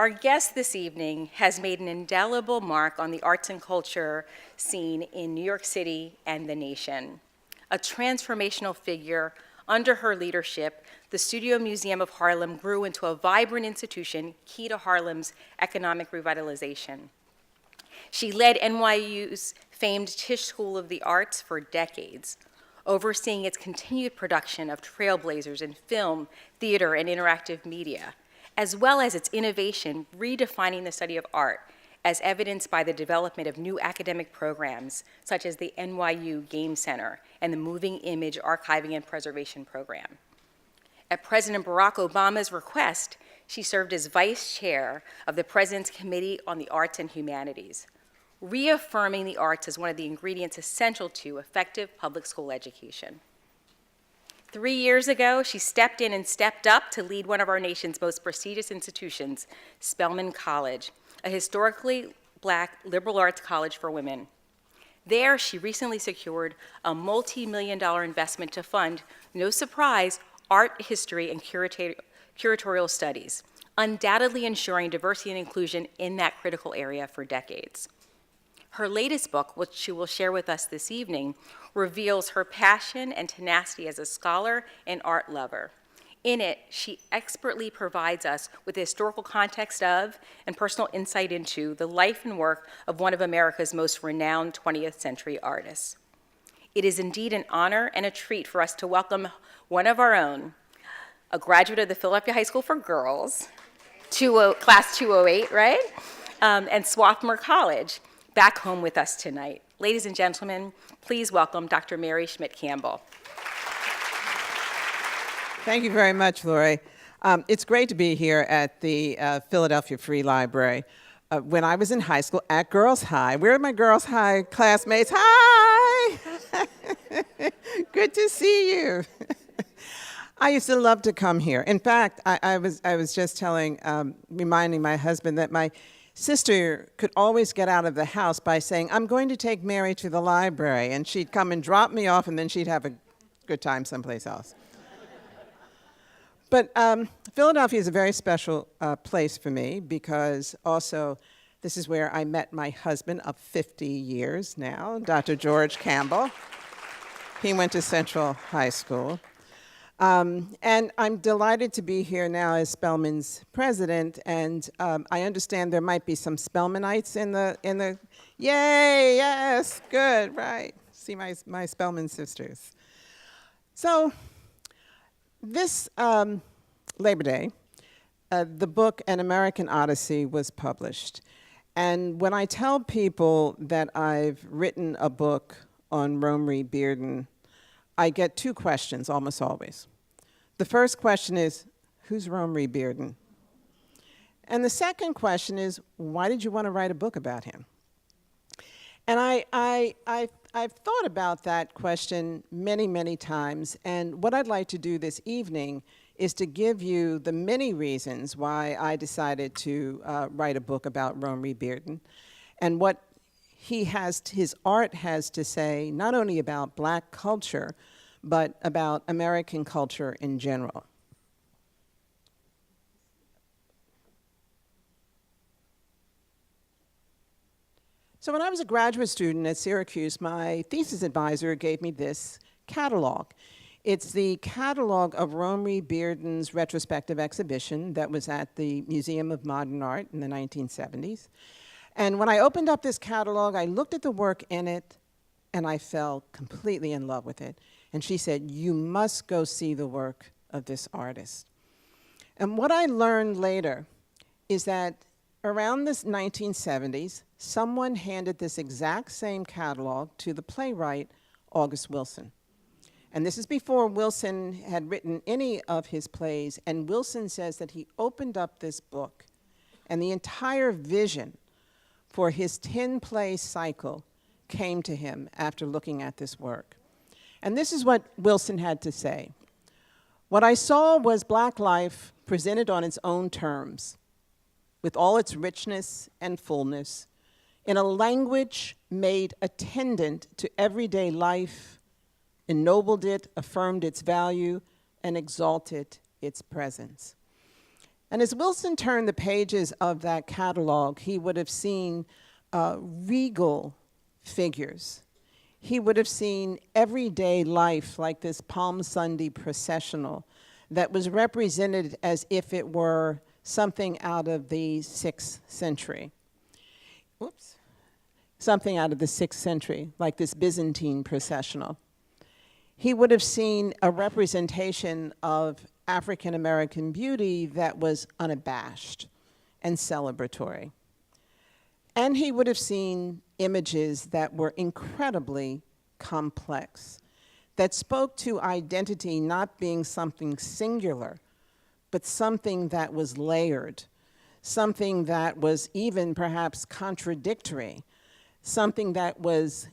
Our guest this evening has made an indelible mark on the arts and culture scene in New York City and the nation. A transformational figure, under her leadership, the Studio Museum of Harlem grew into a vibrant institution key to Harlem's economic revitalization. She led NYU's famed Tisch School of the Arts for decades, overseeing its continued production of trailblazers in film, theater, and interactive media, as well as its innovation redefining the study of art, as evidenced by the development of new academic programs, such as the NYU Game Center and the Moving Image Archiving and Preservation Program. At President Barack Obama's request, she served as vice chair of the President's Committee on the Arts and Humanities, reaffirming the arts as one of the ingredients essential to effective public school education. 3 years ago, she stepped in and stepped up to lead one of our nation's most prestigious institutions, Spelman College, a historically Black liberal arts college for women. There, she recently secured a multi-million-dollar investment to fund, no surprise, art history and curatorial studies, undoubtedly ensuring diversity and inclusion in that critical area for decades. Her latest book, which she will share with us this evening, reveals her passion and tenacity as a scholar and art lover. In it, she expertly provides us with the historical context of and personal insight into the life and work of one of America's most renowned 20th century artists. It is indeed an honor and a treat for us to welcome one of our own, a graduate of the Philadelphia High School for Girls, class 208, right? And Swarthmore College, back home with us tonight. Ladies and gentlemen, please welcome Dr. Mary Schmidt Campbell. Thank you very much, Lori. It's great to be here at the Philadelphia Free Library. When I was in high school at Girls High, where are my Girls High classmates? Hi! Good to see you. I used to love to come here. In fact, I was just reminding my husband that my sister could always get out of the house by saying, I'm going to take Mary to the library, and she'd come and drop me off, and then she'd have a good time someplace else. But Philadelphia is a very special place for me because also this is where I met my husband of 50 years now, Dr. George Campbell. He went to Central High School. And I'm delighted to be here now as Spelman's president, and I understand there might be some Spelmanites in the yay, yes, good, right. See my Spelman sisters. So this Labor Day, the book An American Odyssey was published. And when I tell people that I've written a book on Romare Bearden, I get two questions almost always. The first question is, who's Romare Bearden? And the second question is, why did you want to write a book about him? And I've thought about that question many, many times, and what I'd like to do this evening is to give you the many reasons why I decided to write a book about Romare Bearden and what his art has to say, not only about Black culture, but about American culture in general. So when I was a graduate student at Syracuse, my thesis advisor gave me this catalog. It's the catalog of Romare Bearden's retrospective exhibition that was at the Museum of Modern Art in the 1970s. And when I opened up this catalog, I looked at the work in it, and I fell completely in love with it. And she said, you must go see the work of this artist. And what I learned later is that around the 1970s, someone handed this exact same catalog to the playwright August Wilson. And this is before Wilson had written any of his plays, and Wilson says that he opened up this book, and the entire vision for his 10-play cycle came to him after looking at this work. And this is what Wilson had to say. What I saw was Black life presented on its own terms, with all its richness and fullness, in a language made attendant to everyday life, ennobled it, affirmed its value, and exalted its presence. And as Wilson turned the pages of that catalog, he would have seen regal figures. He would have seen everyday life like this Palm Sunday processional that was represented as if it were something out of the 6th century. Whoops. Something out of the 6th century, like this Byzantine processional. He would have seen a representation of African American beauty that was unabashed and celebratory. And he would have seen images that were incredibly complex, that spoke to identity not being something singular, but something that was layered, something that was even perhaps contradictory, something that was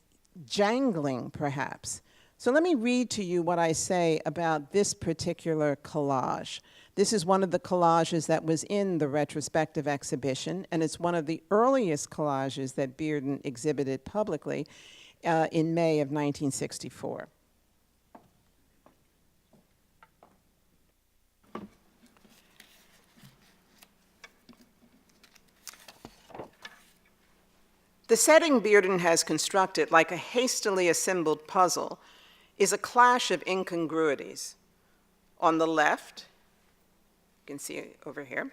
jangling perhaps. So let me read to you what I say about this particular collage. This is one of the collages that was in the retrospective exhibition, and it's one of the earliest collages that Bearden exhibited publicly in May of 1964. The setting Bearden has constructed, like a hastily assembled puzzle, is a clash of incongruities. On the left, you can see it over here,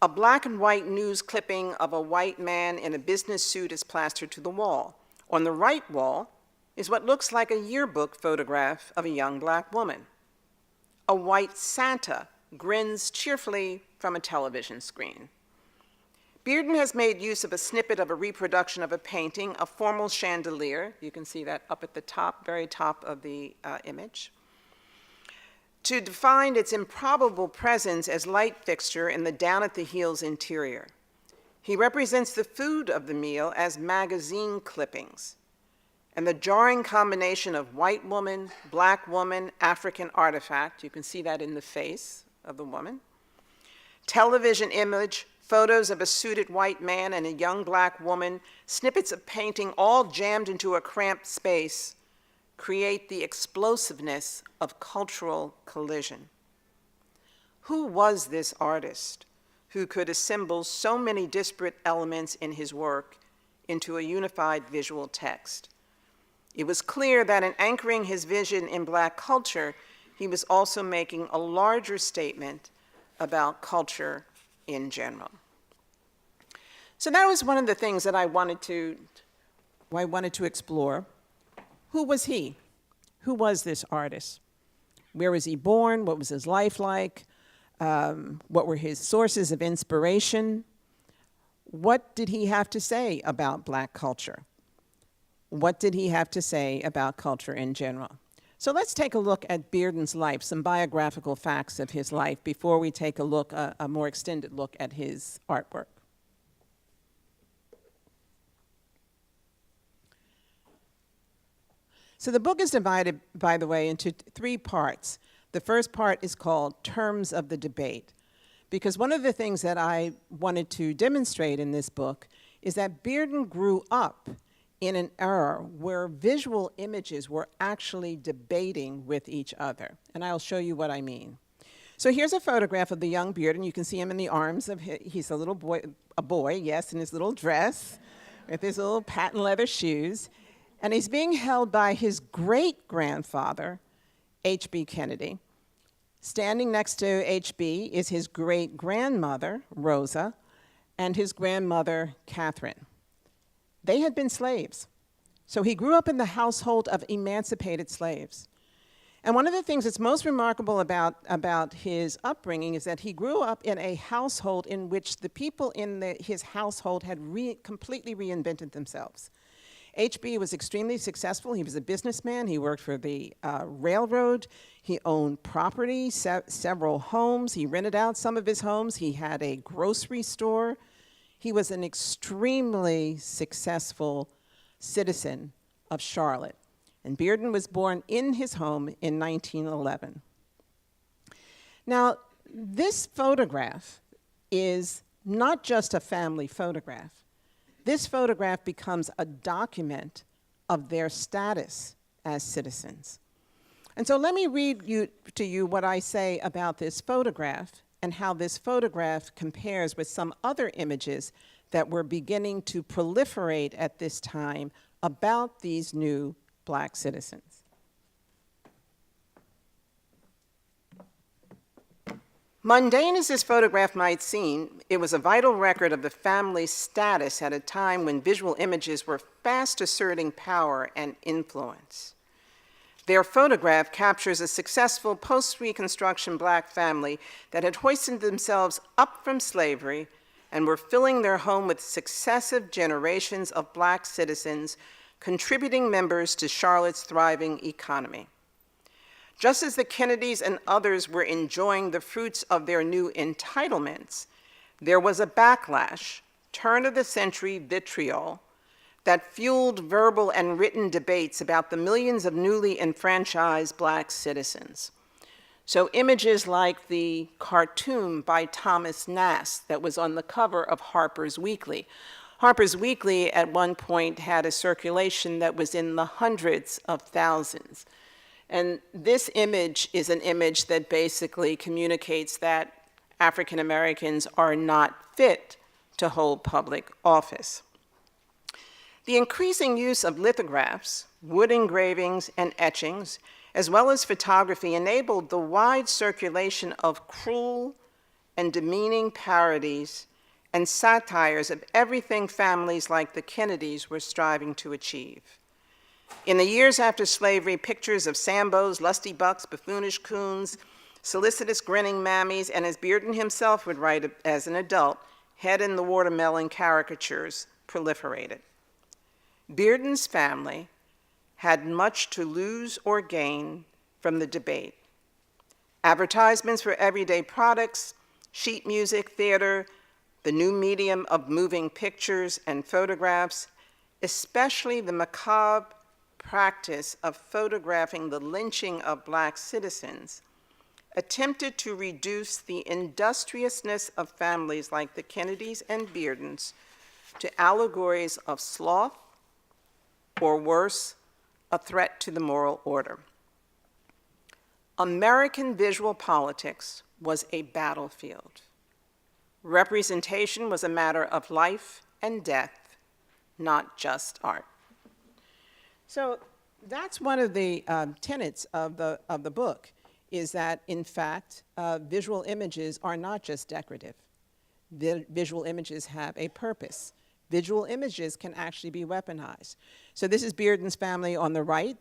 a black and white news clipping of a white man in a business suit is plastered to the wall. On the right wall is what looks like a yearbook photograph of a young black woman. A white Santa grins cheerfully from a television screen. Bearden has made use of a snippet of a reproduction of a painting, a formal chandelier. You can see that up at the top, very top of the image, to define its improbable presence as light fixture in the down-at-the-heels interior. He represents the food of the meal as magazine clippings, and the jarring combination of white woman, black woman, African artifact, you can see that in the face of the woman, television image, photos of a suited white man and a young black woman, snippets of painting all jammed into a cramped space, create the explosiveness of cultural collision. Who was this artist who could assemble so many disparate elements in his work into a unified visual text? It was clear that in anchoring his vision in Black culture, he was also making a larger statement about culture in general. So that was one of the things that I wanted to explore. Who was he? Who was this artist? Where was he born? What was his life like? What were his sources of inspiration? What did he have to say about Black culture? What did he have to say about culture in general? So let's take a look at Bearden's life, some biographical facts of his life before we take a look, a more extended look at his artwork. So the book is divided, by the way, into 3 parts. The first part is called Terms of the Debate, because one of the things that I wanted to demonstrate in this book is that Bearden grew up in an era where visual images were actually debating with each other. And I'll show you what I mean. So here's a photograph of the young Bearden. You can see him in the arms of he's a little boy, yes, in his little dress with his little patent leather shoes. And he's being held by his great-grandfather, H.B. Kennedy. Standing next to H.B. is his great-grandmother, Rosa, and his grandmother, Catherine. They had been slaves. So he grew up in the household of emancipated slaves. And one of the things that's most remarkable about his upbringing is that he grew up in a household in which the people in his household had completely reinvented themselves. H.B. was extremely successful. He was a businessman. He worked for the railroad. He owned property, several homes. He rented out some of his homes. He had a grocery store. He was an extremely successful citizen of Charlotte. And Bearden was born in his home in 1911. Now, this photograph is not just a family photograph. This photograph becomes a document of their status as citizens. And so let me read to you what I say about this photograph and how this photograph compares with some other images that were beginning to proliferate at this time about these new black citizens. Mundane as this photograph might seem, it was a vital record of the family's status at a time when visual images were fast asserting power and influence. Their photograph captures a successful post-Reconstruction black family that had hoisted themselves up from slavery and were filling their home with successive generations of black citizens, contributing members to Charlotte's thriving economy. Just as the Kennedys and others were enjoying the fruits of their new entitlements, there was a backlash, turn-of-the-century vitriol, that fueled verbal and written debates about the millions of newly enfranchised black citizens. So images like the cartoon by Thomas Nast that was on the cover of Harper's Weekly. Harper's Weekly at one point had a circulation that was in the hundreds of thousands. And this image is an image that basically communicates that African Americans are not fit to hold public office. The increasing use of lithographs, wood engravings, and etchings, as well as photography, enabled the wide circulation of cruel and demeaning parodies and satires of everything families like the Kennedys were striving to achieve. In the years after slavery, pictures of Sambos, lusty bucks, buffoonish coons, solicitous grinning mammies, and as Bearden himself would write as an adult, head in the watermelon caricatures proliferated. Bearden's family had much to lose or gain from the debate. Advertisements for everyday products, sheet music, theater, the new medium of moving pictures and photographs, especially the macabre practice of photographing the lynching of black citizens, attempted to reduce the industriousness of families like the Kennedys and Beardens to allegories of sloth, or worse, a threat to the moral order. American visual politics was a battlefield. Representation was a matter of life and death, not just art. So that's one of the tenets of the book, is that, in fact, visual images are not just decorative. Visual images have a purpose. Visual images can actually be weaponized. So this is Bearden's family on the right.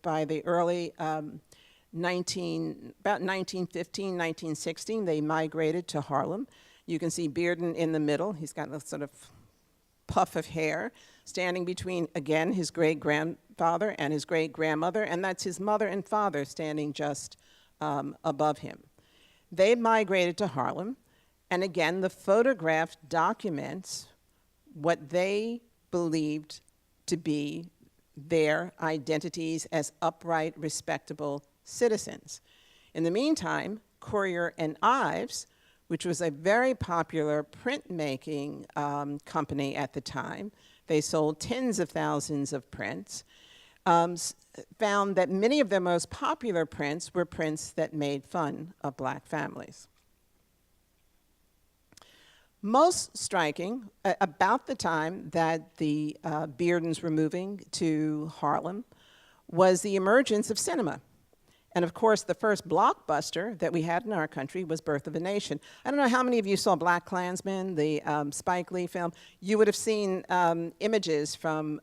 By the early about 1915, 1916, they migrated to Harlem. You can see Bearden in the middle. He's got a sort of puff of hair, standing between, again, his great-grandfather and his great-grandmother, and that's his mother and father standing just above him. They migrated to Harlem, and again, the photograph documents what they believed to be their identities as upright, respectable citizens. In the meantime, Courier and Ives, which was a very popular printmaking company at the time, they sold tens of thousands of prints, found that many of their most popular prints were prints that made fun of black families. Most striking, about the time that the Beardens were moving to Harlem, was the emergence of cinema. And of course, the first blockbuster that we had in our country was Birth of a Nation. I don't know how many of you saw Black Klansman, the Spike Lee film. You would have seen images from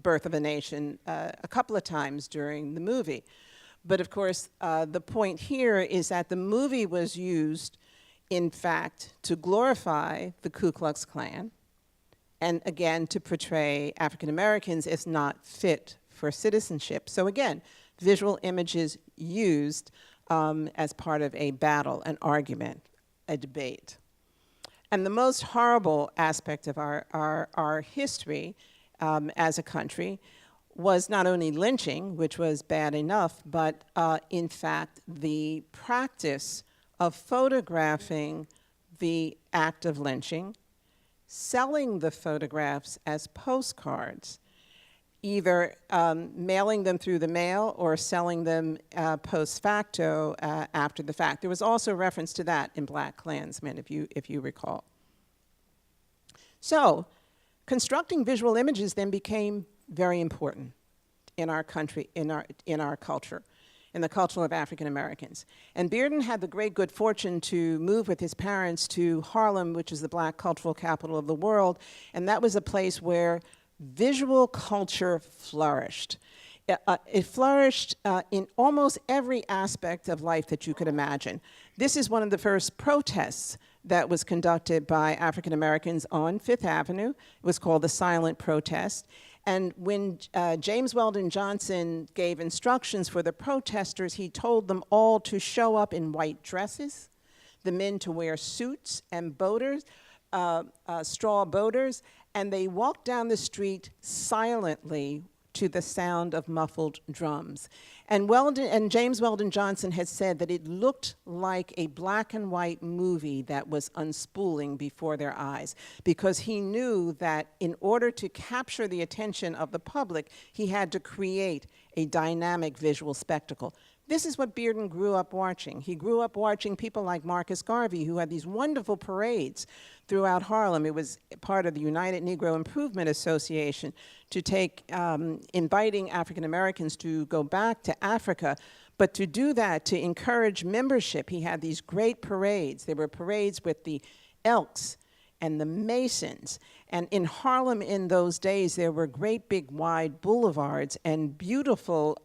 Birth of a Nation a couple of times during the movie. But of course, the point here is that the movie was used, in fact, to glorify the Ku Klux Klan, and again, to portray African Americans as not fit for citizenship. So again, visual images used as part of a battle, an argument, a debate. And the most horrible aspect of our history as a country was not only lynching, which was bad enough, but in fact, the practice of photographing the act of lynching, selling the photographs as postcards, either mailing them through the mail or selling them post facto after the fact. There was also reference to that in Black Klansmen, if you recall. So, constructing visual images then became very important in our country, in our culture, in the culture of African Americans. And Bearden had the great good fortune to move with his parents to Harlem, which is the Black cultural capital of the world, and that was a place where visual culture flourished. It flourished in almost every aspect of life that you could imagine. This is one of the first protests that was conducted by African Americans on Fifth Avenue. It was called the Silent Protest. And when James Weldon Johnson gave instructions for the protesters, he told them all to show up in white dresses, the men to wear suits and boaters, straw boaters, and they walked down the street silently to the sound of muffled drums. And James Weldon Johnson had said that it looked like a black and white movie that was unspooling before their eyes, because he knew that in order to capture the attention of the public, he had to create a dynamic visual spectacle. This is what Bearden grew up watching. He grew up watching people like Marcus Garvey, who had these wonderful parades throughout Harlem. It was part of the United Negro Improvement Association to take, inviting African Americans to go back to Africa. But to do that, to encourage membership, he had these great parades. There were parades with the Elks and the Masons. And in Harlem in those days, there were great big wide boulevards and beautiful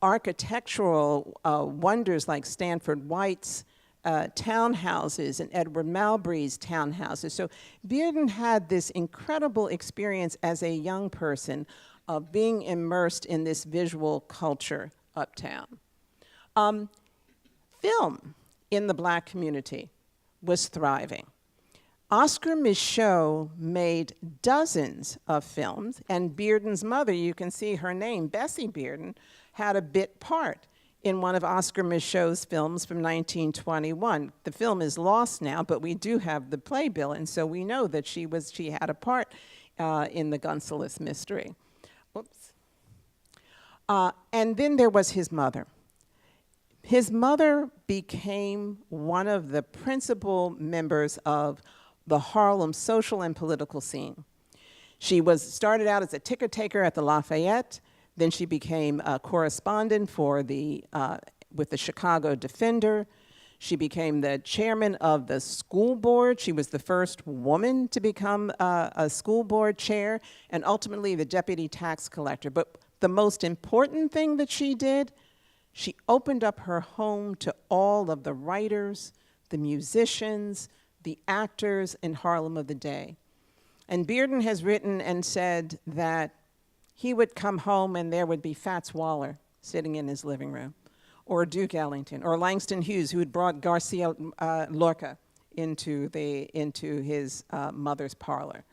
architectural wonders like Stanford White's townhouses and Edward Malbry's townhouses. So Bearden had this incredible experience as a young person of being immersed in this visual culture uptown. Film in the Black community was thriving. Oscar Michaud made dozens of films, and Bearden's mother, you can see her name, Bessie Bearden, had a bit part in one of Oscar Michaud's films from 1921. The film is lost now, but we do have the playbill, and so we know that she had a part in the Gunseless Mystery. Oops. And then there was his mother. His mother became one of the principal members of the Harlem social and political scene. She started out as a ticket taker at the Lafayette. Then she became a correspondent with the Chicago Defender. She became the chairman of the school board. She was the first woman to become a school board chair, and ultimately the deputy tax collector. But the most important thing that she did, she opened up her home to all of the writers, the musicians, the actors in Harlem of the day. And Bearden has written and said that he would come home and there would be Fats Waller sitting in his living room, or Duke Ellington, or Langston Hughes, who had brought Garcia Lorca into his mother's parlor.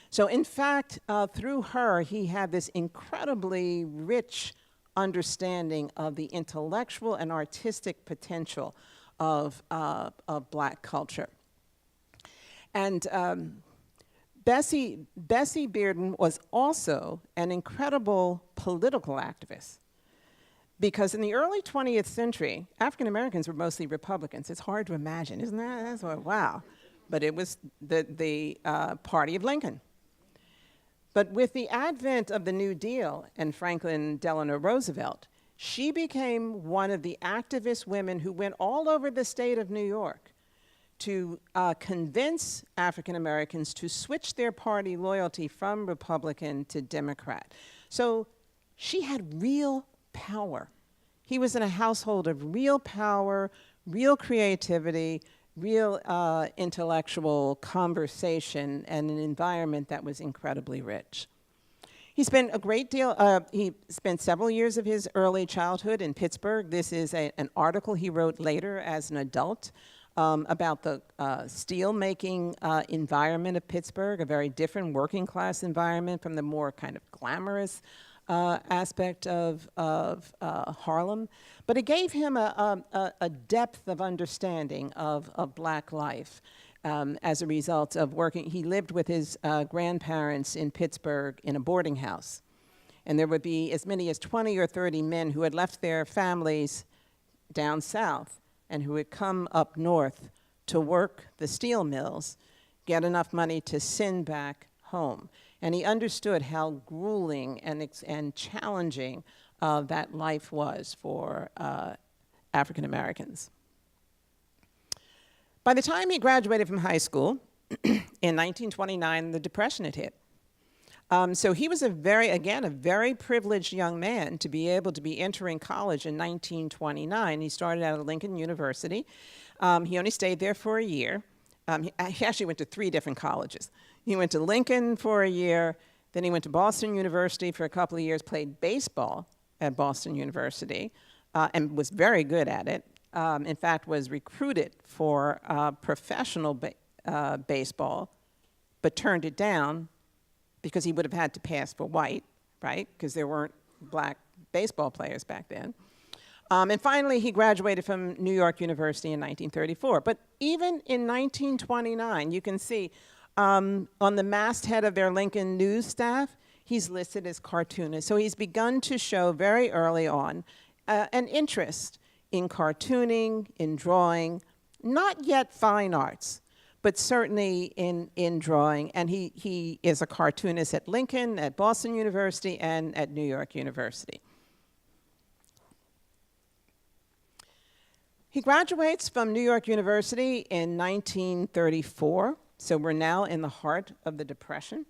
So in fact, through her, he had this incredibly rich understanding of the intellectual and artistic potential of Black culture. And Bessie Bearden was also an incredible political activist, because in the early 20th century, African Americans were mostly Republicans. It's hard to imagine, isn't that? That's what, wow. But it was the party of Lincoln. But with the advent of the New Deal and Franklin Delano Roosevelt, she became one of the activist women who went all over the state of New York to convince African Americans to switch their party loyalty from Republican to Democrat. So she had real power. He was in a household of real power, real creativity, real intellectual conversation, and an environment that was incredibly rich. He spent he spent several years of his early childhood in Pittsburgh. This is an article he wrote later as an adult about the steel-making environment of Pittsburgh, a very different working class environment from the more kind of glamorous aspect of Harlem. But it gave him a depth of understanding of Black life as a result of working. He lived with his grandparents in Pittsburgh in a boarding house. And there would be as many as 20 or 30 men who had left their families down south and who had come up north to work the steel mills, get enough money to send back home. And he understood how grueling and challenging that life was for African Americans. By the time he graduated from high school, in 1929, the Depression had hit. So he was a very privileged young man to be able to be entering college in 1929. He started out at Lincoln University. He only stayed there for a year. He actually went to 3 different colleges. He went to Lincoln for a year, then he went to Boston University for a couple of years, played baseball at Boston University, and was very good at it. In fact, was recruited for professional baseball, but turned it down because he would have had to pass for white, right? Because there weren't black baseball players back then. And finally, he graduated from New York University in 1934. But even in 1929, you can see on the masthead of their Lincoln news staff, he's listed as cartoonist. So he's begun to show very early on an interest in cartooning, in drawing, not yet fine arts, but certainly in drawing. And he is a cartoonist at Lincoln, at Boston University, and at New York University. He graduates from New York University in 1934, so we're now in the heart of the Depression.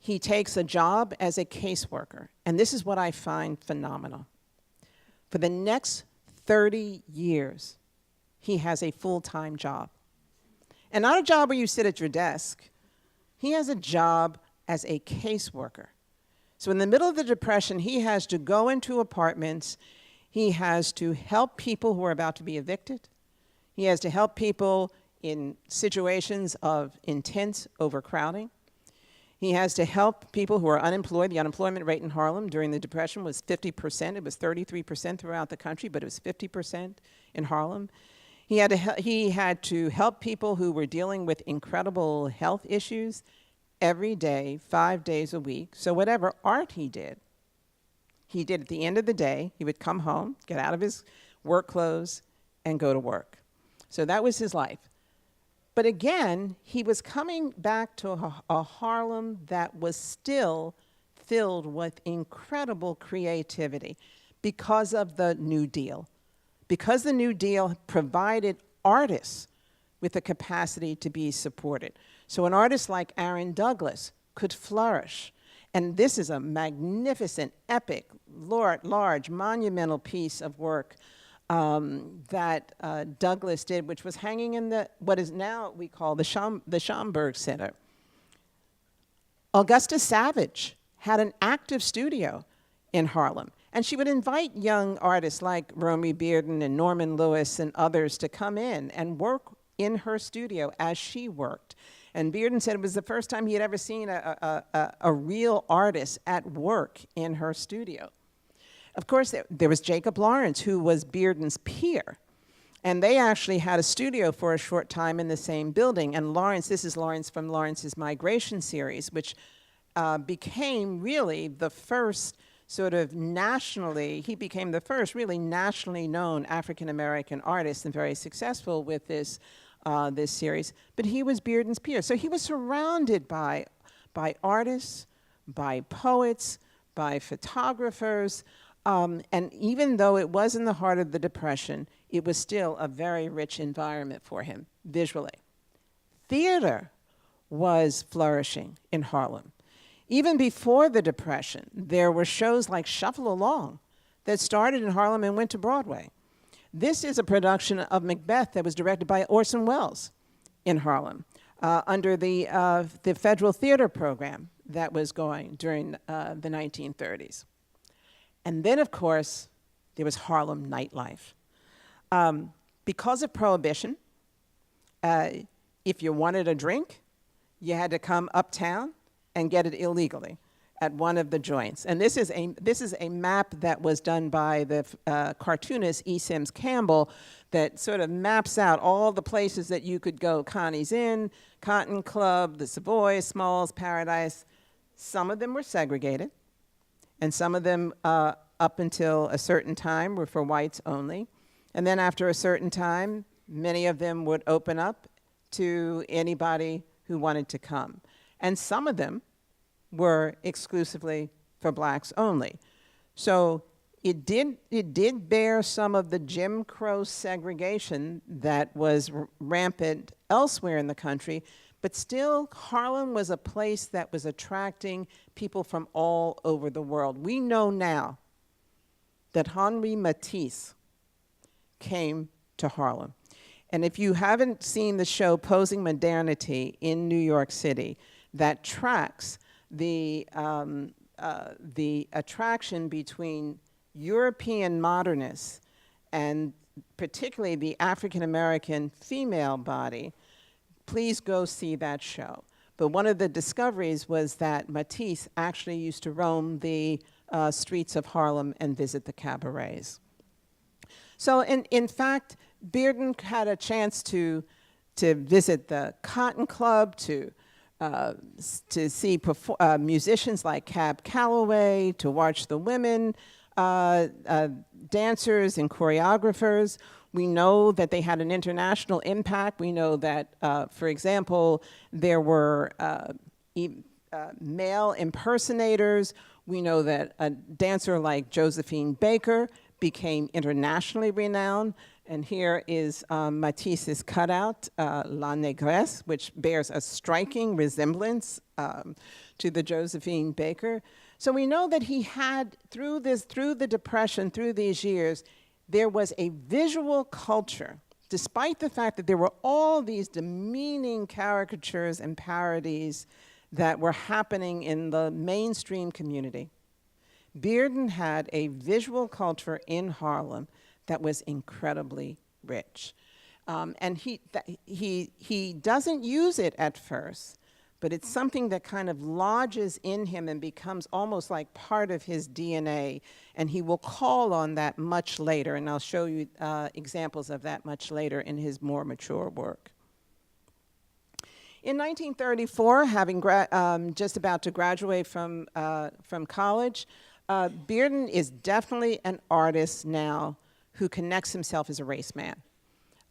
He takes a job as a caseworker, and this is what I find phenomenal. For the next 30 years, he has a full-time job. And not a job where you sit at your desk. He has a job as a caseworker. So in the middle of the Depression, he has to go into apartments. He has to help people who are about to be evicted. He has to help people in situations of intense overcrowding. He has to help people who are unemployed. The unemployment rate in Harlem during the Depression was 50%. It was 33% throughout the country, but it was 50% in Harlem. He had to help people who were dealing with incredible health issues every day, 5 days a week. So whatever art he did at the end of the day. He would come home, get out of his work clothes, and go to work. So that was his life. But again, he was coming back to a Harlem that was still filled with incredible creativity because of the New Deal. Because the New Deal provided artists with the capacity to be supported. So an artist like Aaron Douglas could flourish. And this is a magnificent, epic, large, monumental piece of work that Douglas did, which was hanging in what is now we call the Schomburg Center. Augusta Savage had an active studio in Harlem. And she would invite young artists like Romare Bearden and Norman Lewis and others to come in and work in her studio as she worked. And Bearden said it was the first time he had ever seen a real artist at work in her studio. Of course, there was Jacob Lawrence, who was Bearden's peer. And they actually had a studio for a short time in the same building. And Lawrence, this is Lawrence from Lawrence's Migration series, which became really the first sort of nationally, he became the first really nationally known African-American artist and very successful with this series. But he was Bearden's peer. So he was surrounded by artists, by poets, by photographers. And even though it was in the heart of the Depression, it was still a very rich environment for him visually. Theater was flourishing in Harlem. Even before the Depression, there were shows like Shuffle Along that started in Harlem and went to Broadway. This is a production of Macbeth that was directed by Orson Welles in Harlem under the federal theater program that was going during the 1930s. And then, of course, there was Harlem nightlife. Because of Prohibition, if you wanted a drink, you had to come uptown and get it illegally. at one of the joints. And this is a map that was done by the cartoonist E. Sims Campbell that sort of maps out all the places that you could go. Connie's Inn, Cotton Club, the Savoy, Smalls, Paradise. Some of them were segregated, and some of them up until a certain time were for whites only. And then after a certain time, many of them would open up to anybody who wanted to come. And some of them were exclusively for blacks only. So it did bear some of the Jim Crow segregation that was rampant elsewhere in the country, but still Harlem was a place that was attracting people from all over the world. We know now that Henri Matisse came to Harlem. And if you haven't seen the show Posing Modernity in New York City, that tracks the attraction between European modernists and particularly the African-American female body, please go see that show. But one of the discoveries was that Matisse actually used to roam the streets of Harlem and visit the cabarets. So in fact, Bearden had a chance to visit the Cotton Club, to see musicians like Cab Calloway, to watch the women dancers and choreographers. We know that they had an international impact. We know that, for example, there were male impersonators. We know that a dancer like Josephine Baker became internationally renowned. And here is Matisse's cutout, La Négresse, which bears a striking resemblance to the Josephine Baker. So we know that he had, through the Depression, through these years, there was a visual culture, despite the fact that there were all these demeaning caricatures and parodies that were happening in the mainstream community. Bearden had a visual culture in Harlem that was incredibly rich. And he doesn't use it at first, but it's something that kind of lodges in him and becomes almost like part of his DNA, and he will call on that much later, and I'll show you examples of that much later in his more mature work. In 1934, having just about to graduate from college, Bearden is definitely an artist now who connects himself as a race man.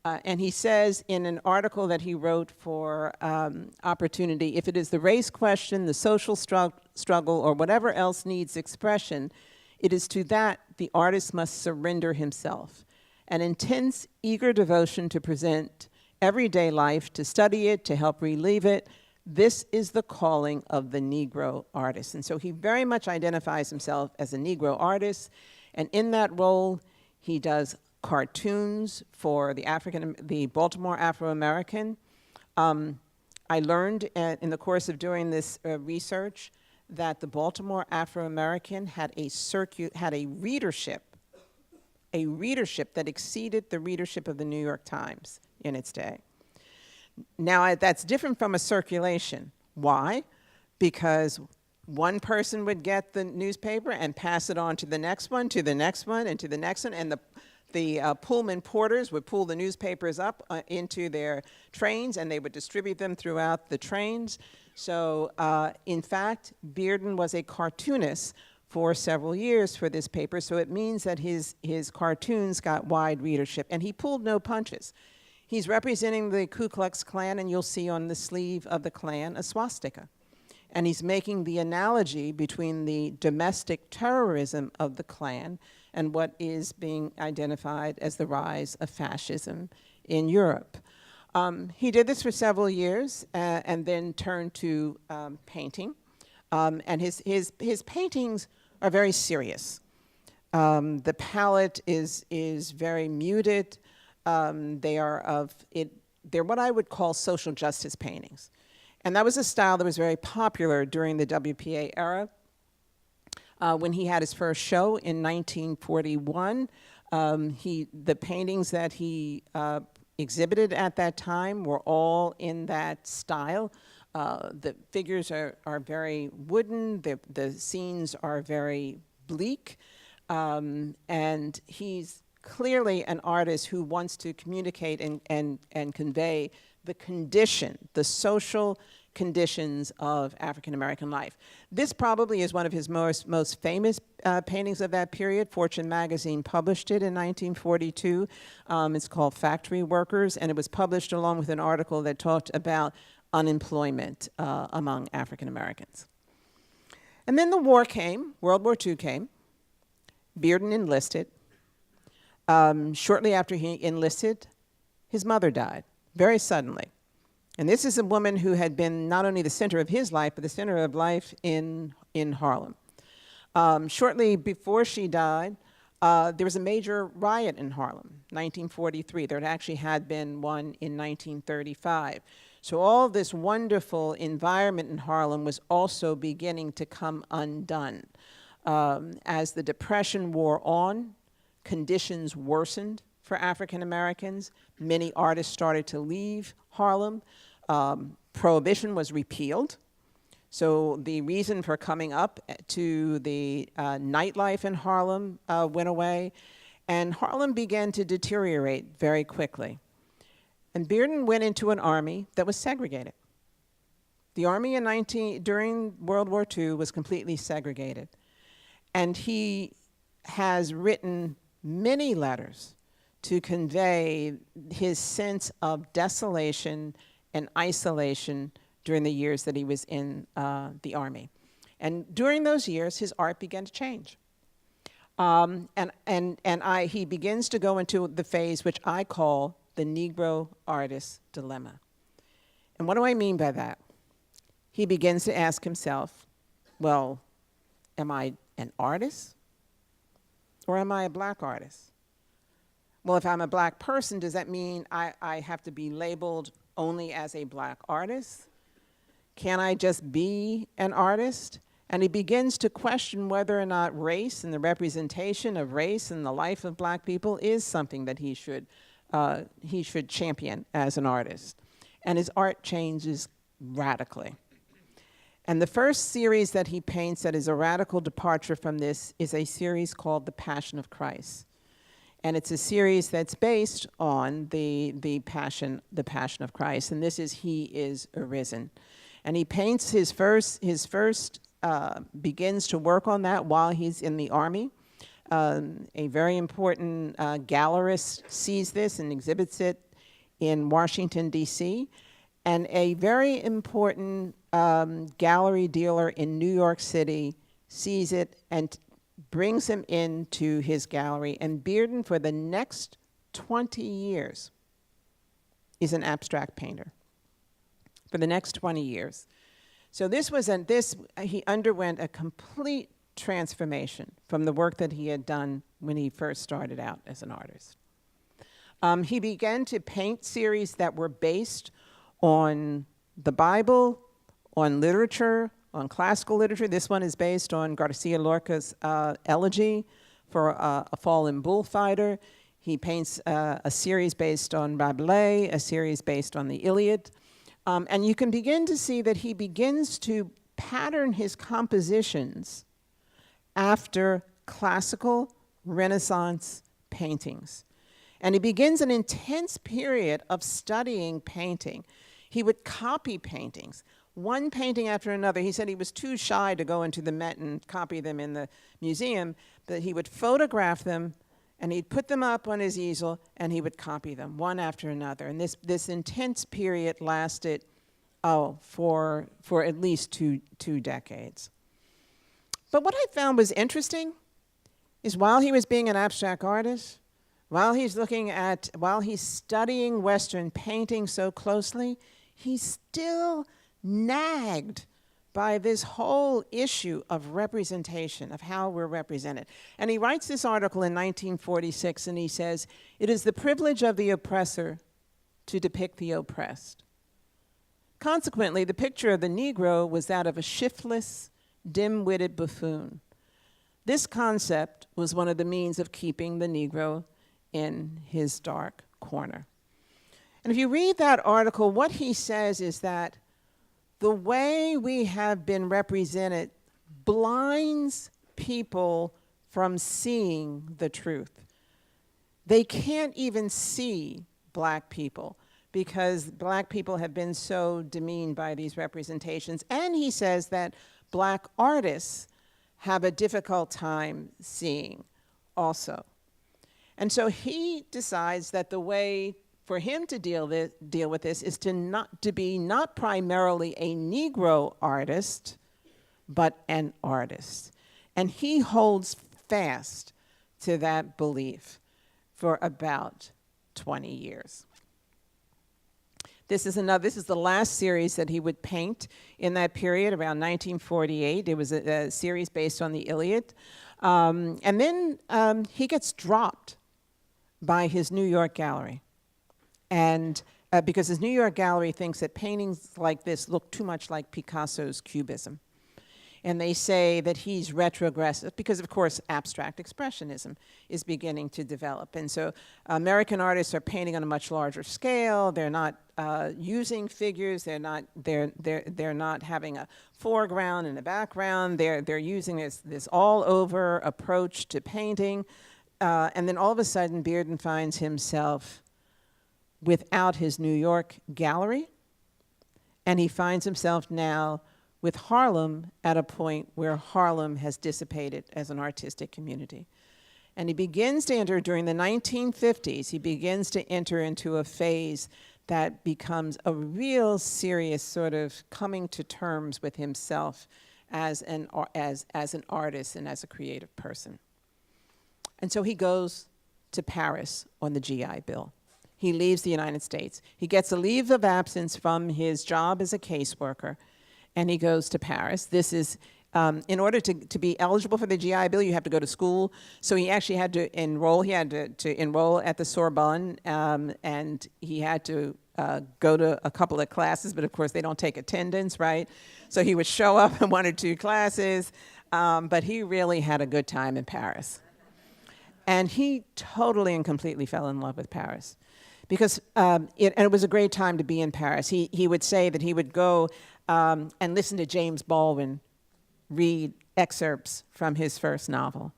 And he says in an article that he wrote for Opportunity, if it is the race question, the social struggle, or whatever else needs expression, it is to that the artist must surrender himself. An intense, eager devotion to present everyday life, to study it, to help relieve it. This is the calling of the Negro artist. And so he very much identifies himself as a Negro artist. And in that role, he does cartoons for the Baltimore Afro-American. I learned in the course of doing this research that the Baltimore Afro-American had a readership that exceeded the readership of the New York Times in its day. Now, that's different from a circulation. Why? Because one person would get the newspaper and pass it on to the next one, to the next one, and to the next one, and the Pullman porters would pull the newspapers up into their trains, and they would distribute them throughout the trains. So, in fact, Bearden was a cartoonist for several years for this paper, so it means that his cartoons got wide readership, and he pulled no punches. He's representing the Ku Klux Klan, and you'll see on the sleeve of the Klan a swastika. And he's making the analogy between the domestic terrorism of the Klan and what is being identified as the rise of fascism in Europe. He did this for several years and then turned to painting. And his paintings are very serious. The palette is very muted. They're what I would call social justice paintings. And that was a style that was very popular during the WPA era. When he had his first show in 1941, the paintings that he exhibited at that time were all in that style. The figures are very wooden, the scenes are very bleak, and he's clearly an artist who wants to communicate and convey the condition, the social conditions of African American life. This probably is one of his most famous paintings of that period. Fortune magazine published it in 1942. It's called Factory Workers, and it was published along with an article that talked about unemployment among African Americans. And then the war came, World War II came. Bearden enlisted. Shortly after he enlisted, his mother died, very suddenly. And this is a woman who had been not only the center of his life, but the center of life in Harlem. Shortly before she died, there was a major riot in Harlem, 1943. There actually had been one in 1935. So all this wonderful environment in Harlem was also beginning to come undone. As the Depression wore on, conditions worsened for African Americans. Many artists started to leave Harlem. Prohibition was repealed. So the reason for coming up to the nightlife in Harlem went away, and Harlem began to deteriorate very quickly. And Bearden went into an army that was segregated. The army during World War II was completely segregated. And he has written many letters to convey his sense of desolation and isolation during the years that he was in the army. And during those years, his art began to change. He begins to go into the phase which I call the Negro artist's dilemma. And what do I mean by that? He begins to ask himself, well, am I an artist or am I a black artist? Well, if I'm a black person, does that mean I have to be labeled only as a black artist? Can I just be an artist? And he begins to question whether or not race and the representation of race in the life of black people is something that he should champion as an artist. And his art changes radically. And the first series that he paints that is a radical departure from this is a series called The Passion of Christ. And it's a series that's based on the Passion of Christ. And this is He is Arisen. And he paints begins to work on that while he's in the army. A very important gallerist sees this and exhibits it in Washington, D.C., and a very important gallery dealer in New York City sees it and brings him into his gallery. And Bearden, for the next 20 years, is an abstract painter. For the next 20 years. So he underwent a complete transformation from the work that he had done when he first started out as an artist. He began to paint series that were based on the Bible, on literature, on classical literature. This one is based on Garcia Lorca's elegy for a fallen bullfighter. He paints a series based on Rabelais, a series based on the Iliad. And you can begin to see that he begins to pattern his compositions after classical Renaissance paintings. And he begins an intense period of studying painting. He would copy paintings, one painting after another. He said he was too shy to go into the Met and copy them in the museum, but he would photograph them and he'd put them up on his easel and he would copy them one after another. And this intense period lasted, for at least two decades. But what I found was interesting is while he was being an abstract artist, while he's studying Western painting so closely, he's still nagged by this whole issue of representation, of how we're represented. And he writes this article in 1946, and he says, "It is the privilege of the oppressor to depict the oppressed." Consequently, the picture of the Negro was that of a shiftless, dim-witted buffoon. This concept was one of the means of keeping the Negro in his dark corner. And if you read that article, what he says is that the way we have been represented blinds people from seeing the truth. They can't even see black people because black people have been so demeaned by these representations. And he says that black artists have a difficult time seeing also. And so he decides that the way for him to deal with this is to be not primarily a Negro artist, but an artist. And he holds fast to that belief for about 20 years. This is the last series that he would paint in that period, around 1948. It was a series based on the Iliad. And then he gets dropped by his New York gallery. And because his New York gallery thinks that paintings like this look too much like Picasso's Cubism. And they say that he's retrogressive because, of course, abstract expressionism is beginning to develop. And so American artists are painting on a much larger scale. They're not using figures. They're not having a foreground and a background. They're using this all-over approach to painting. And then all of a sudden, Bearden finds himself without his New York gallery, and he finds himself now with Harlem at a point where Harlem has dissipated as an artistic community. And he begins to enter, during the 1950s, he begins to enter into a phase that becomes a real serious sort of coming to terms with himself as an artist and as a creative person. And so he goes to Paris on the GI Bill. He leaves the United States. He gets a leave of absence from his job as a caseworker, and he goes to Paris. This is, in order to be eligible for the GI Bill, you have to go to school. So he actually had to enroll. He had to enroll at the Sorbonne, and he had to go to a couple of classes, but of course they don't take attendance, right? So he would show up in one or two classes, but he really had a good time in Paris. And he totally and completely fell in love with Paris. Because it was a great time to be in Paris. He would say that he would go and listen to James Baldwin read excerpts from his first novel.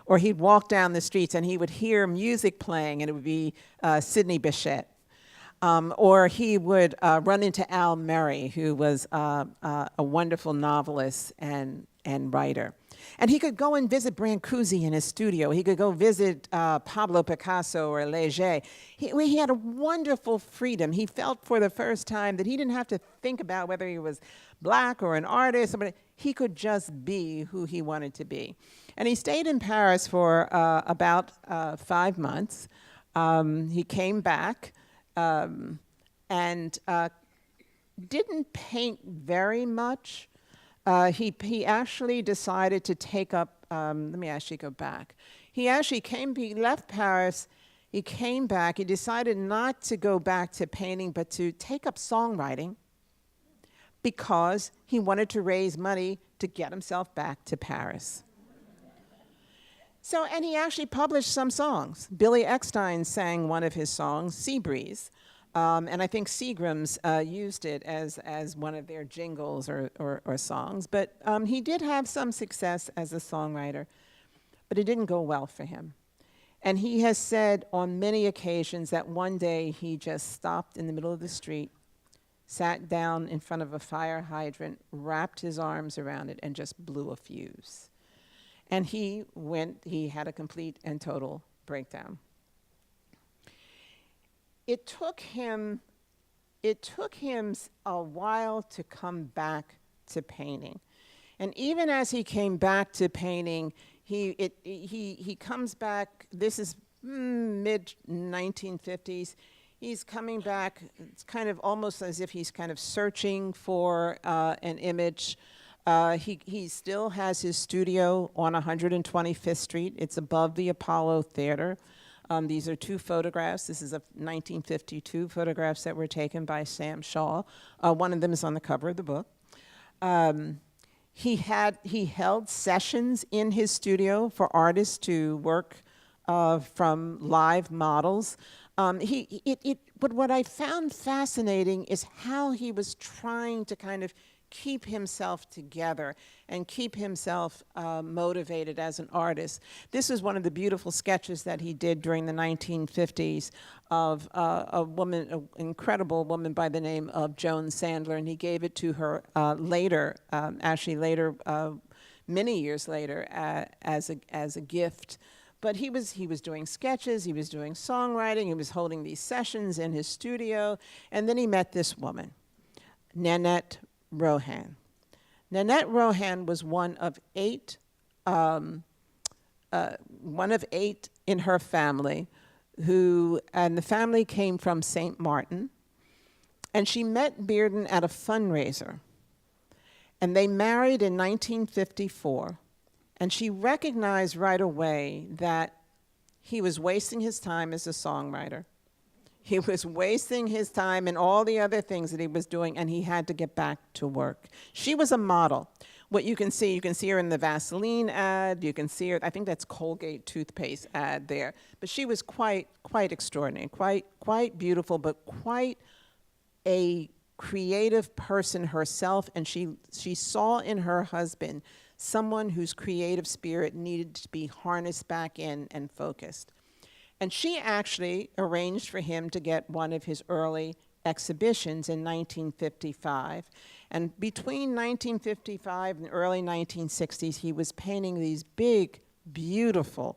Or he'd walk down the streets and he would hear music playing, and it would be Sidney Bechet. Or he would run into Al Murray, who was a wonderful novelist and writer. And he could go and visit Brancusi in his studio. He could go visit Pablo Picasso or Leger. He had a wonderful freedom. He felt for the first time that he didn't have to think about whether he was black or an artist. He could just be who he wanted to be. And he stayed in Paris for about 5 months. He came back and didn't paint very much. He actually decided to take up, let me actually go back. He left Paris, he came back, he decided not to go back to painting, but to take up songwriting because he wanted to raise money to get himself back to Paris. So, and he actually published some songs. Billy Eckstine sang one of his songs, Sea Breeze. And I think Seagram's used it as one of their jingles or songs. But he did have some success as a songwriter, but it didn't go well for him. And he has said on many occasions that one day he just stopped in the middle of the street, sat down in front of a fire hydrant, wrapped his arms around it, and just blew a fuse. And he had a complete and total breakdown. It took him a while to come back to painting. And even as he came back to painting, he comes back, this is mid-1950s, he's coming back, it's kind of almost as if he's kind of searching for an image. He still has his studio on 125th Street. It's above the Apollo Theater. These are 2 photographs. This is of 1952 photographs that were taken by Sam Shaw. One of them is on the cover of the book. He held sessions in his studio for artists to work from live models. but what I found fascinating is how he was trying to kind of keep himself together and keep himself motivated as an artist. This is one of the beautiful sketches that he did during the 1950s of a woman, an incredible woman by the name of Joan Sandler, and he gave it to her later, many years later, as a gift. But he was doing sketches, he was doing songwriting, he was holding these sessions in his studio, and then he met this woman, Nanette Rohan. Nanette Rohan was one of eight in her family and the family came from St. Martin, and she met Bearden at a fundraiser, and they married in 1954, and she recognized right away that he was wasting his time as a songwriter. He was wasting his time in all the other things that he was doing, and he had to get back to work. She was a model. What you can see her in the Vaseline ad, you can see her, I think that's Colgate toothpaste ad there. But she was quite extraordinary, quite beautiful, but quite a creative person herself, and she saw in her husband someone whose creative spirit needed to be harnessed back in and focused. And she actually arranged for him to get one of his early exhibitions in 1955. And between 1955 and the early 1960s, he was painting these big, beautiful,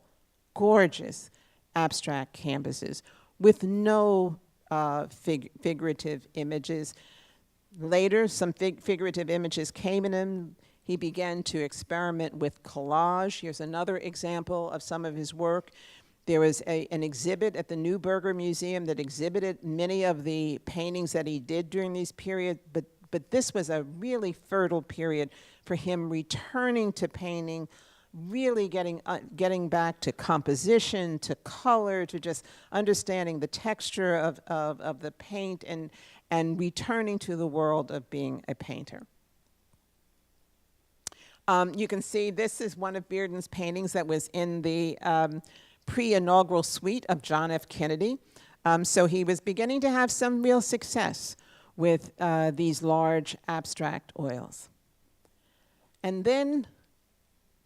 gorgeous abstract canvases with no figurative images. Later, some figurative images came in him. He began to experiment with collage. Here's another example of some of his work. There was an exhibit at the Neuberger Museum that exhibited many of the paintings that he did during these periods, but this was a really fertile period for him returning to painting, really getting back to composition, to color, to just understanding the texture of the paint and returning to the world of being a painter. You can see this is one of Bearden's paintings that was in the pre-inaugural suite of John F. Kennedy. So he was beginning to have some real success with these large abstract oils. And then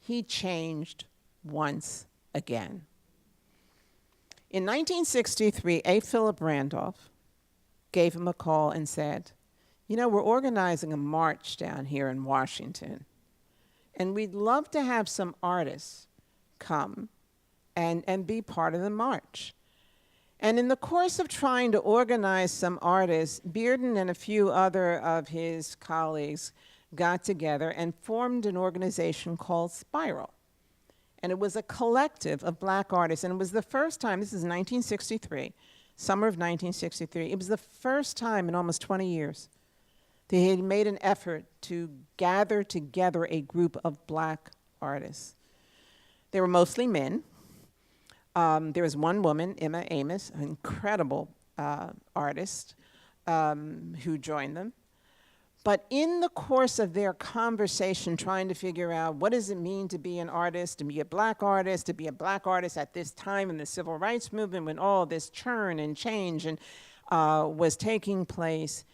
he changed once again. In 1963, A. Philip Randolph gave him a call and said, you know, we're organizing a march down here in Washington, and we'd love to have some artists come and be part of the march. And in the course of trying to organize some artists, Bearden and a few other of his colleagues got together and formed an organization called Spiral. And it was a collective of black artists, and it was the first time, this is 1963, summer of 1963, it was the first time in almost 20 years that he had made an effort to gather together a group of black artists. They were mostly men. There was one woman, Emma Amos, an incredible artist who joined them. But in the course of their conversation, trying to figure out what does it mean to be an artist, to be a black artist at this time in the civil rights movement when all this churn and change was taking place,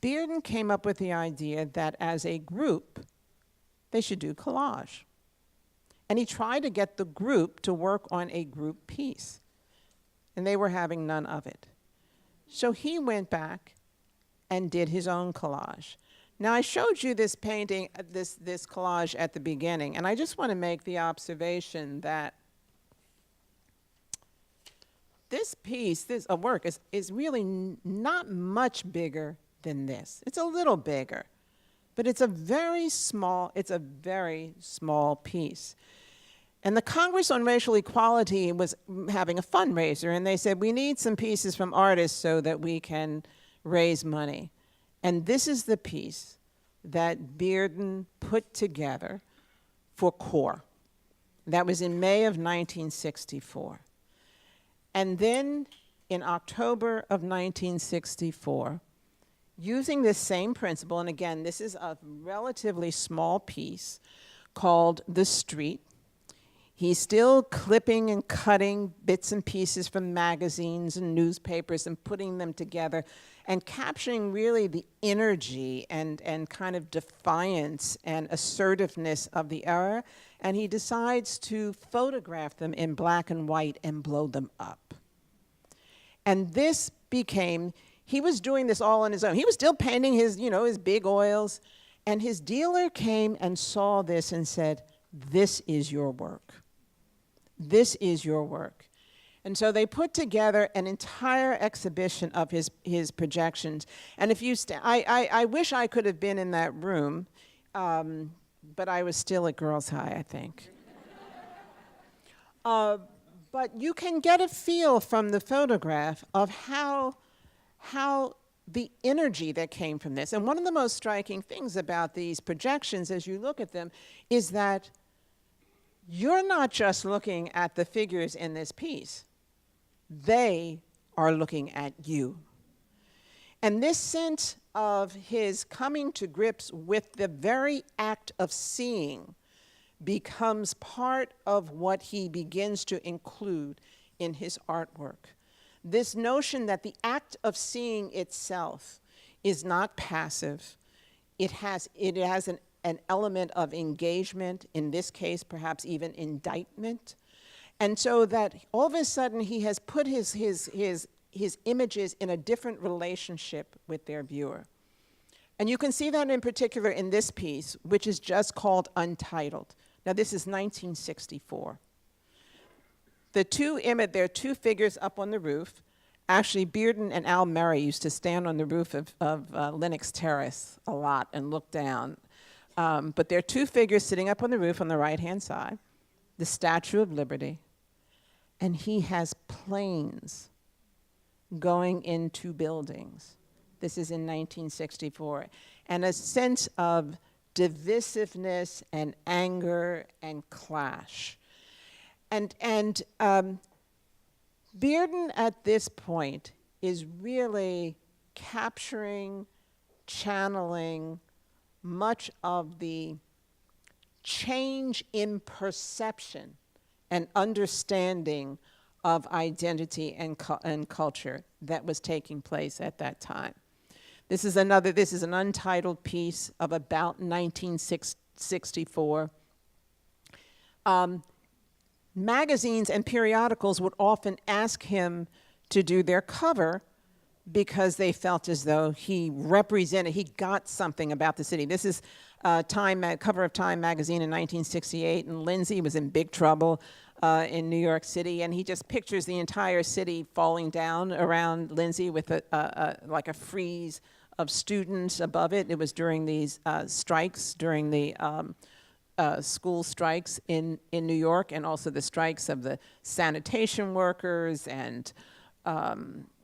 Bearden came up with the idea that as a group, they should do collage. And he tried to get the group to work on a group piece, and they were having none of it. So he went back and did his own collage. Now, I showed you this painting, this collage at the beginning, and I just want to make the observation that this piece, this work, is really not much bigger than this. It's a little bigger, but it's a very small piece. And the Congress on Racial Equality was having a fundraiser, and they said, we need some pieces from artists so that we can raise money. And this is the piece that Bearden put together for CORE. That was in May of 1964. And then in October of 1964, using this same principle, and again, this is a relatively small piece called The Street, He's still clipping and cutting bits and pieces from magazines and newspapers and putting them together and capturing really the energy and kind of defiance and assertiveness of the era. And he decides to photograph them in black and white and blow them up. And this became, he was doing this all on his own. He was still painting his, his big oils. And his dealer came and saw this and said, "This is your work. This is your work." And so they put together an entire exhibition of his projections. And if you, I wish I could have been in that room, but I was still at Girls High, I think. But you can get a feel from the photograph of how the energy that came from this. And one of the most striking things about these projections as you look at them is that you're not just looking at the figures in this piece. They are looking at you. And this sense of his coming to grips with the very act of seeing becomes part of what he begins to include in his artwork. This notion that the act of seeing itself is not passive. It has an element of engagement, in this case, perhaps even indictment. And so that all of a sudden he has put his images in a different relationship with their viewer. And you can see that in particular in this piece, which is just called Untitled. Now this is 1964. There are two figures up on the roof. Actually, Bearden and Al Murray used to stand on the roof of Lenox Terrace a lot and look down. But there are two figures sitting up on the roof on the right-hand side, the Statue of Liberty, and he has planes going into buildings. This is in 1964. And a sense of divisiveness and anger and clash. And Bearden at this point is really capturing, channeling much of the change in perception and understanding of identity and culture that was taking place at that time. This is an untitled piece of about 1964. Magazines and periodicals would often ask him to do their cover because they felt as though he got something about the city. This is cover of Time magazine in 1968, and Lindsay was in big trouble in New York City, and he just pictures the entire city falling down around Lindsay with like a frieze of students above it. It was during these strikes, during the school strikes in New York, and also the strikes of the sanitation workers, and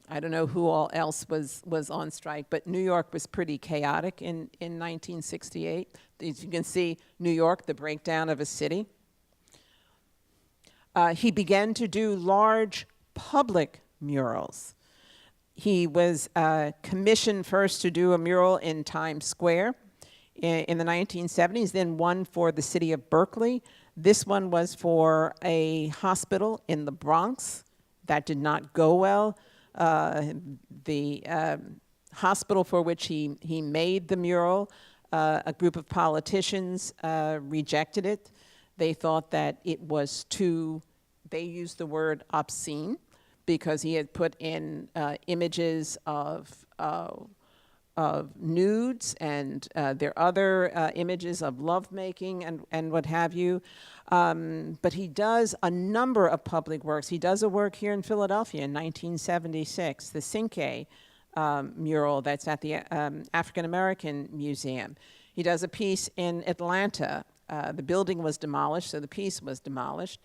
I don't know who all else was on strike, but New York was pretty chaotic in 1968. As you can see, New York, the breakdown of a city. He began to do large public murals. He was commissioned first to do a mural in Times Square in the 1970s, then one for the city of Berkeley. This one was for a hospital in the Bronx. That did not go well. The hospital for which he made the mural, a group of politicians rejected it. They thought that it was they used the word obscene, because he had put in images of nudes and there are other images of lovemaking and what have you. But he does a number of public works. He does a work here in Philadelphia in 1976, the Cinque mural that's at the African American Museum. He does a piece in Atlanta. The building was demolished, so the piece was demolished.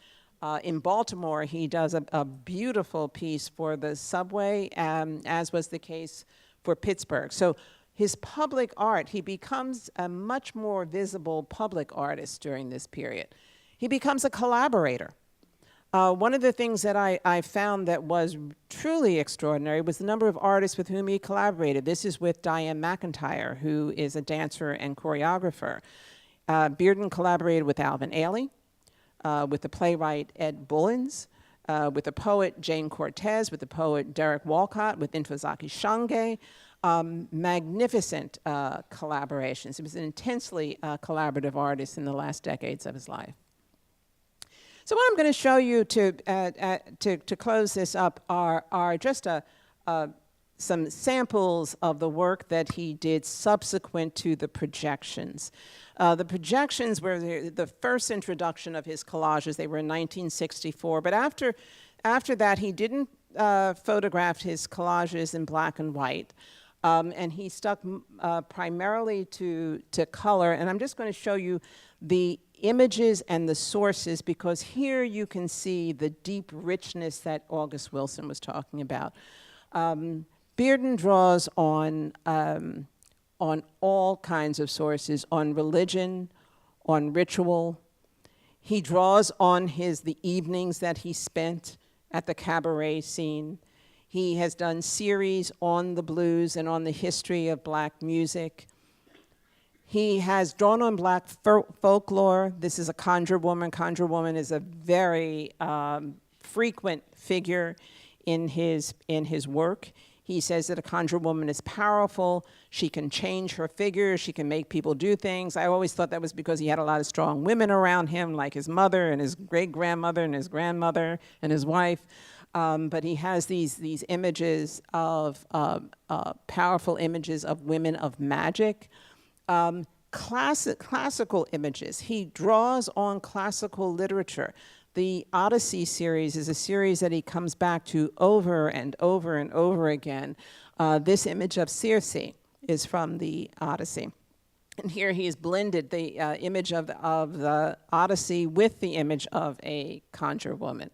In Baltimore, he does a beautiful piece for the subway, as was the case for Pittsburgh. So his public art, he becomes a much more visible public artist during this period. He becomes a collaborator. One of the things that I found that was truly extraordinary was the number of artists with whom he collaborated. This is with Diane McIntyre, who is a dancer and choreographer. Bearden collaborated with Alvin Ailey. with the playwright Ed Bullins, with the poet Jane Cortez, with the poet Derek Walcott, with Ntozake Shange. Magnificent collaborations. He was an intensely collaborative artist in the last decades of his life. So what I'm going to show you to close this up are just some samples of the work that he did subsequent to the projections. The projections were the first introduction of his collages. They were in 1964. But after that, he didn't photograph his collages in black and white. And he stuck primarily to color. And I'm just going to show you the images and the sources, because here you can see the deep richness that August Wilson was talking about. Bearden draws on all kinds of sources, on religion, on ritual. He draws on the evenings that he spent at the cabaret scene. He has done series on the blues and on the history of black music. He has drawn on black folklore. This is a conjure woman. Conjure woman is a very frequent figure in his work. He says that a conjure woman is powerful. She can change her figure. She can make people do things. I always thought that was because he had a lot of strong women around him, like his mother and his great-grandmother and his grandmother and his wife. But he has these images of powerful images of women of magic. Classical images. He draws on classical literature. The Odyssey series is a series that he comes back to over and over and over again. This image of Circe is from the Odyssey. And here he has blended the image of the Odyssey with the image of a conjure woman.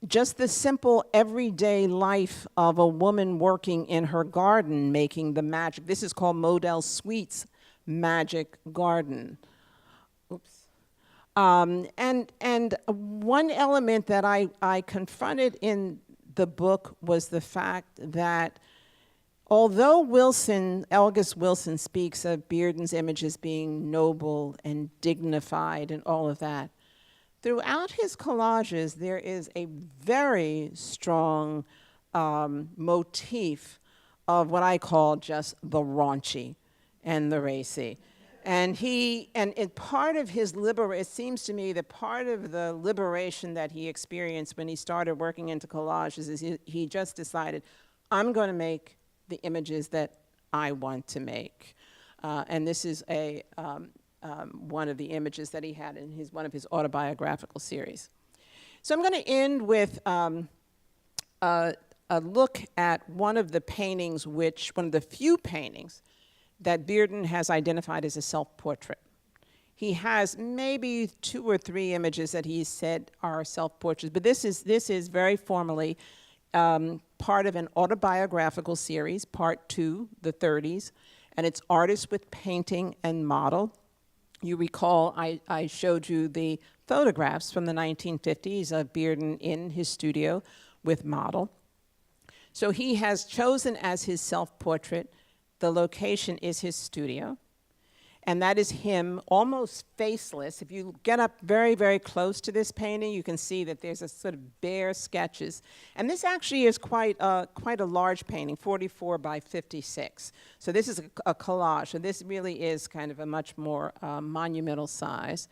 Just the simple everyday life of a woman working in her garden making the magic. This is called Model Sweet's Magic Garden. Oops. And one element that I confronted in the book was the fact that although August Wilson speaks of Bearden's images being noble and dignified and all of that, throughout his collages, there is a very strong motif of what I call just the raunchy and the racy. And part of his it seems to me that part of the liberation that he experienced when he started working into collages is he just decided, I'm going to make the images that I want to make. And this is one of the images that he had in one of his autobiographical series. So I'm going to end with a look at one of the few paintings that Bearden has identified as a self-portrait. He has maybe 2 or 3 images that he said are self-portraits, but this is very formally part of an autobiographical series, part 2, the 30s, and it's artists with painting and model. You recall I showed you the photographs from the 1950s of Bearden in his studio with model. So he has chosen as his self-portrait, the location is his studio, and that is him almost faceless. If you get up very, very close to this painting, you can see that there's a sort of bare sketches. And this actually is quite a large painting, 44 by 56. So this is a collage, so this really is kind of a much more monumental size.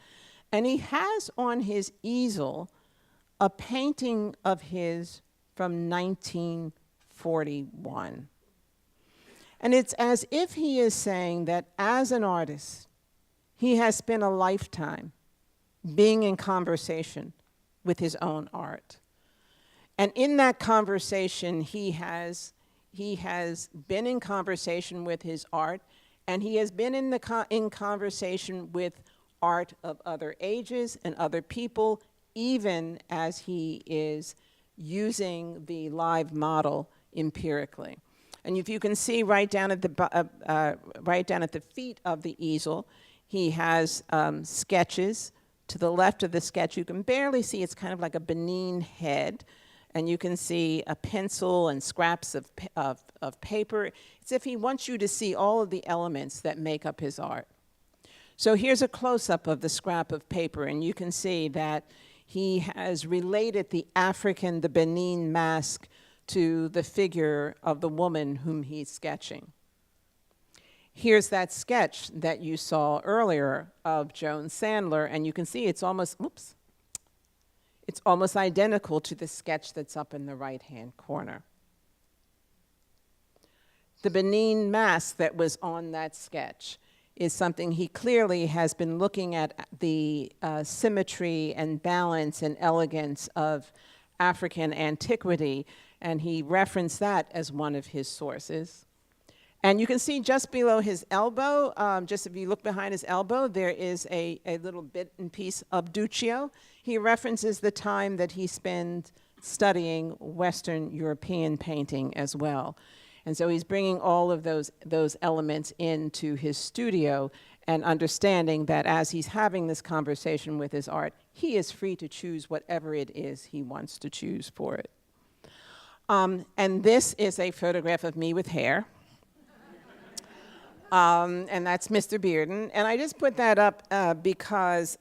And he has on his easel a painting of his from 1941. And it's as if he is saying that as an artist, he has spent a lifetime being in conversation with his own art. And in that conversation, he has been in conversation with his art, and he has been in conversation with art of other ages and other people, even as he is using the live model empirically. And if you can see right down at the feet of the easel, he has sketches. To the left of the sketch, you can barely see, it's kind of like a Benin head, and you can see a pencil and scraps of paper. It's as if he wants you to see all of the elements that make up his art. So here's a close-up of the scrap of paper, and you can see that he has related the Benin Mask to the figure of the woman whom he's sketching. Here's that sketch that you saw earlier of Joan Sandler, and you can see it's almost identical to the sketch that's up in the right-hand corner. The Benin Mask that was on that sketch is something he clearly has been looking at the symmetry and balance and elegance of African antiquity, and he referenced that as one of his sources. And you can see just below his elbow, just if you look behind his elbow, there is a little bit and piece of Duccio. He references the time that he spent studying Western European painting as well. And so he's bringing all of those elements into his studio and understanding that as he's having this conversation with his art, he is free to choose whatever it is he wants to choose for it. And this is a photograph of me with hair. And that's Mr. Bearden. And I just put that up because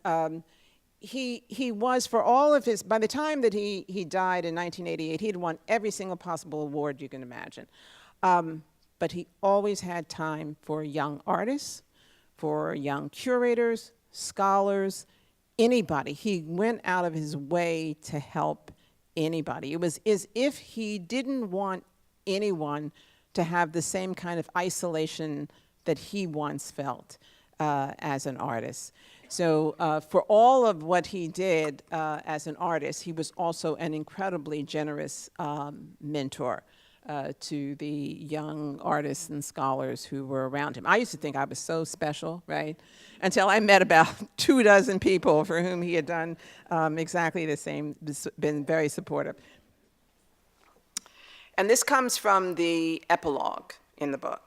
he was, for all of his, by the time that he died in 1988, he had won every single possible award you can imagine. But he always had time for young artists, for young curators, scholars, anybody. He went out of his way to help anybody. It was as if he didn't want anyone to have the same kind of isolation that he once felt as an artist. So for all of what he did as an artist, he was also an incredibly generous mentor to the young artists and scholars who were around him. I used to think I was so special, right? Until I met about 24 people for whom he had done exactly the same, been very supportive. And this comes from the epilogue in the book.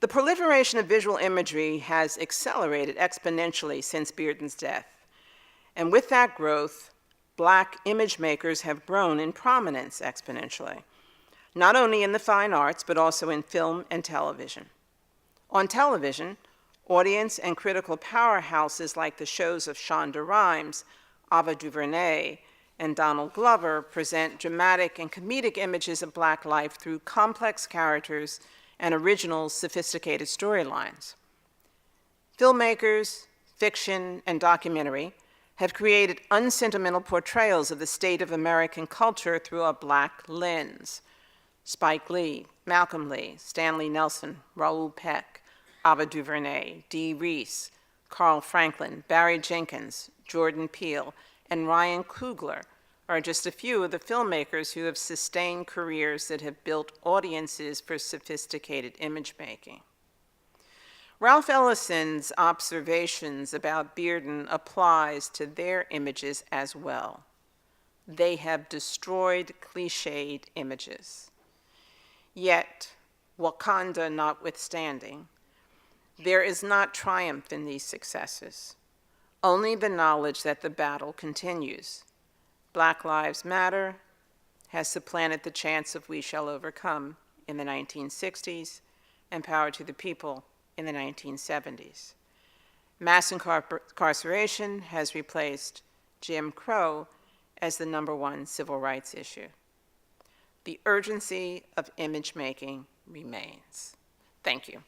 The proliferation of visual imagery has accelerated exponentially since Bearden's death. And with that growth, Black image makers have grown in prominence exponentially, not only in the fine arts, but also in film and television. On television, audience and critical powerhouses like the shows of Shonda Rhimes, Ava DuVernay, and Donald Glover present dramatic and comedic images of Black life through complex characters and original, sophisticated storylines. Filmmakers, fiction, and documentary have created unsentimental portrayals of the state of American culture through a Black lens. Spike Lee, Malcolm Lee, Stanley Nelson, Raoul Peck, Ava DuVernay, Dee Reese, Carl Franklin, Barry Jenkins, Jordan Peele, and Ryan Coogler are just a few of the filmmakers who have sustained careers that have built audiences for sophisticated image making. Ralph Ellison's observations about Bearden applies to their images as well. They have destroyed cliched images. Yet, Wakanda notwithstanding, there is not triumph in these successes, only the knowledge that the battle continues. Black Lives Matter has supplanted the chants of "We Shall Overcome" in the 1960s and "Power to the People" in the 1970s. Mass incarceration has replaced Jim Crow as the #1 civil rights issue. The urgency of image making remains. Thank you.